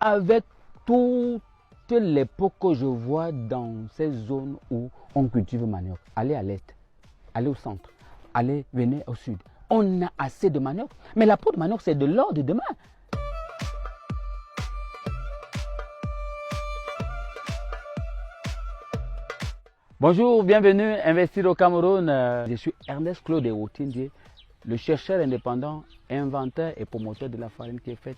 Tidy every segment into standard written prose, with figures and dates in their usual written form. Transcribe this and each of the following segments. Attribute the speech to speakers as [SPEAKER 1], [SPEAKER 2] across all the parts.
[SPEAKER 1] avec toutes les peaux que je vois dans ces zones où on cultive manioc. Allez à l'est, allez au centre, allez, venez au sud. On a assez de manioc. Mais la peau de manioc, c'est de l'or de demain. Bonjour, bienvenue Investir au Cameroun. Je suis Ernest Claude Ewotindie, le chercheur indépendant, inventeur et promoteur de la farine qui est faite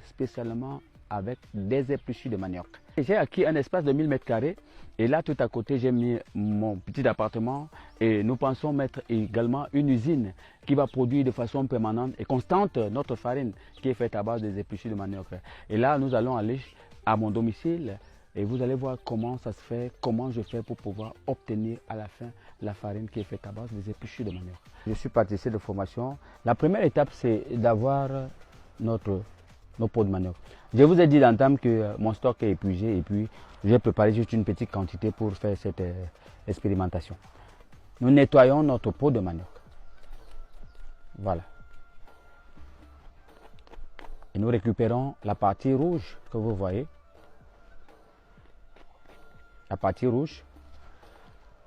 [SPEAKER 1] spécialement avec des épluchures de manioc. J'ai acquis un espace de 1000 m² et là tout à côté j'ai mis mon petit appartement et nous pensons mettre également une usine qui va produire de façon permanente et constante notre farine qui est faite à base des épluchures de manioc. Et là nous allons aller à mon domicile et vous allez voir comment ça se fait, comment je fais pour pouvoir obtenir à la fin la farine qui est faite à base des épluchures de manioc. Je suis pâtissier de formation. La première étape c'est d'avoir nos pots de manioc. Je vous ai dit d'entame que mon stock est épuisé et puis j'ai préparé juste une petite quantité pour faire cette expérimentation. Nous nettoyons notre pot de manioc. Voilà. Et nous récupérons la partie rouge que vous voyez. La partie rouge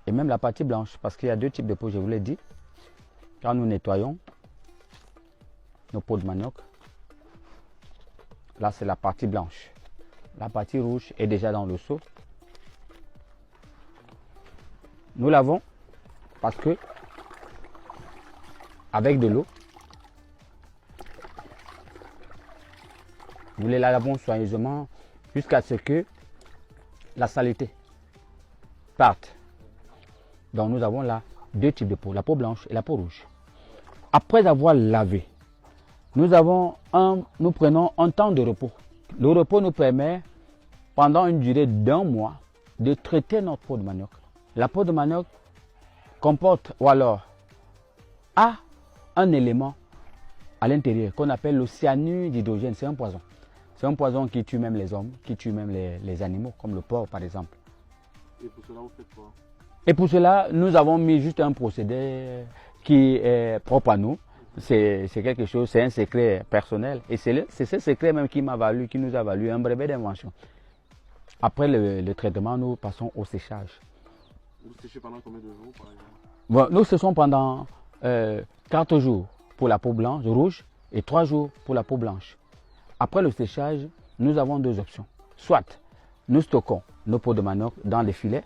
[SPEAKER 1] et même la partie blanche parce qu'il y a deux types de pots, je vous l'ai dit. Quand nous nettoyons nos pots de manioc, là c'est la partie blanche. La partie rouge est déjà dans le seau. Nous lavons parce que avec de l'eau, nous les lavons soigneusement jusqu'à ce que la saleté parte. Donc nous avons là deux types de peau, la peau blanche et la peau rouge. Après avoir lavé, nous prenons un temps de repos. Le repos nous permet, pendant une durée d'1 mois, de traiter notre peau de manioc. La peau de manioc comporte ou alors a un élément à l'intérieur qu'on appelle le cyanure d'hydrogène. C'est un poison. C'est un poison qui tue même les hommes, qui tue même les animaux, comme le porc par exemple.
[SPEAKER 2] Et pour cela, vous faites quoi?
[SPEAKER 1] Et pour cela, nous avons mis juste un procédé qui est propre à nous. C'est quelque chose, c'est un secret personnel. Et c'est ce secret même qui nous a valu un brevet d'invention. Après le traitement, nous passons au séchage.
[SPEAKER 2] Vous séchez pendant combien de jours par exemple?
[SPEAKER 1] Bon, nous séchons pendant 4 jours pour la peau blanche, rouge et 3 jours pour la peau blanche. Après le séchage, nous avons deux options. Soit nous stockons nos peaux de manioc dans des filets,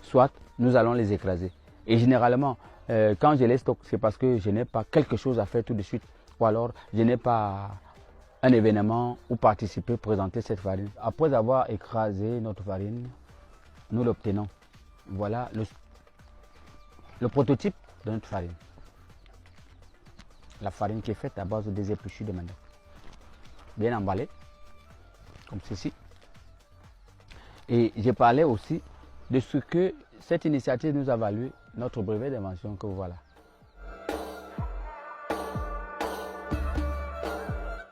[SPEAKER 1] soit nous allons les écraser. Et généralement, quand je les stocke, c'est parce que je n'ai pas quelque chose à faire tout de suite. Ou alors, je n'ai pas un événement où participer, présenter cette farine. Après avoir écrasé notre farine, nous l'obtenons. Voilà le prototype de notre farine. La farine qui est faite à base des épluchures de manioc. Bien emballée, comme ceci. Et j'ai parlé aussi de ce que cette initiative nous a valu, notre brevet d'invention que voilà.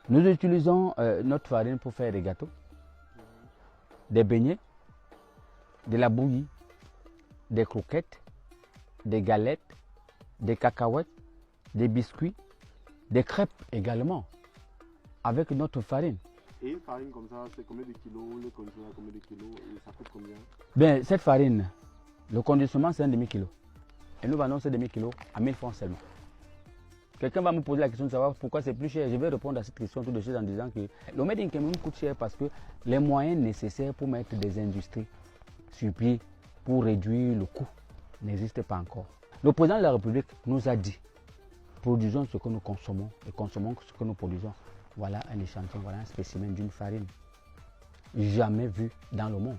[SPEAKER 1] Nous utilisons notre farine pour faire des gâteaux, des beignets, de la bouillie, des croquettes, des galettes, des cacahuètes, des biscuits, des crêpes également, avec notre farine.
[SPEAKER 2] Et une farine comme ça, c'est combien de kilos? Le conditionnement, combien de kilos? Et ça coûte combien?
[SPEAKER 1] Bien, cette farine, le conditionnement, c'est un demi-kilo. Et nous vendons ce demi-kilo à 1000 francs seulement. Quelqu'un va me poser la question de savoir pourquoi c'est plus cher. Je vais répondre à cette question tout de suite en disant que le Made in Cameroun coûte cher parce que les moyens nécessaires pour mettre des industries sur pied pour réduire le coût n'existent pas encore. Le président de la République nous a dit, produisons ce que nous consommons et consommons ce que nous produisons. Voilà un échantillon, voilà un spécimen d'une farine jamais vue dans le monde.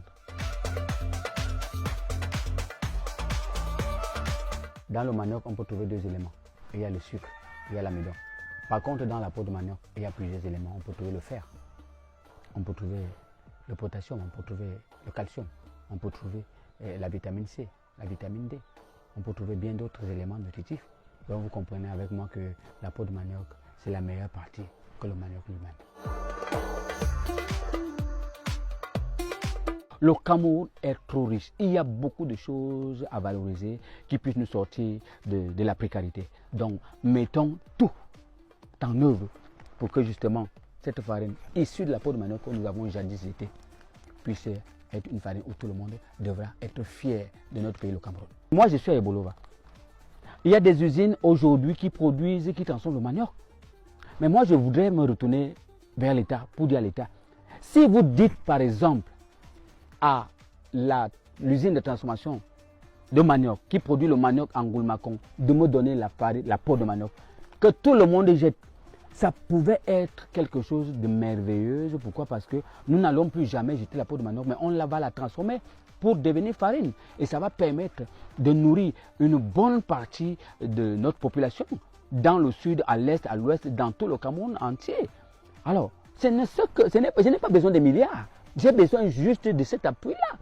[SPEAKER 1] Dans le manioc, on peut trouver deux éléments. Il y a le sucre, il y a l'amidon. Par contre, dans la peau de manioc, il y a plusieurs éléments. On peut trouver le fer, on peut trouver le potassium, on peut trouver le calcium, on peut trouver la vitamine C, la vitamine D. On peut trouver bien d'autres éléments nutritifs. Donc vous comprenez avec moi que la peau de manioc, c'est la meilleure partie que le manioc lui-même. Le Cameroun est trop riche. Il y a beaucoup de choses à valoriser qui puissent nous sortir de la précarité. Donc, mettons tout en œuvre pour que justement cette farine issue de la peau de manioc que nous avons jadis été puisse être une farine où tout le monde devra être fier de notre pays, le Cameroun. Moi, je suis à Ebolova. Il y a des usines aujourd'hui qui produisent, qui transforment le manioc. Mais moi, je voudrais me retourner vers l'État pour dire à l'État, si vous dites par exemple à l'usine de transformation de manioc qui produit le manioc en Goulmacon de me donner la peau de manioc, que tout le monde jette, ça pouvait être quelque chose de merveilleux. Pourquoi? Parce que nous n'allons plus jamais jeter la peau de manioc, mais on va la transformer pour devenir farine. Et ça va permettre de nourrir une bonne partie de notre population dans le sud, à l'est, à l'ouest, dans tout le Cameroun entier. Alors, je n'ai pas besoin des milliards. J'ai besoin juste de cet appui-là.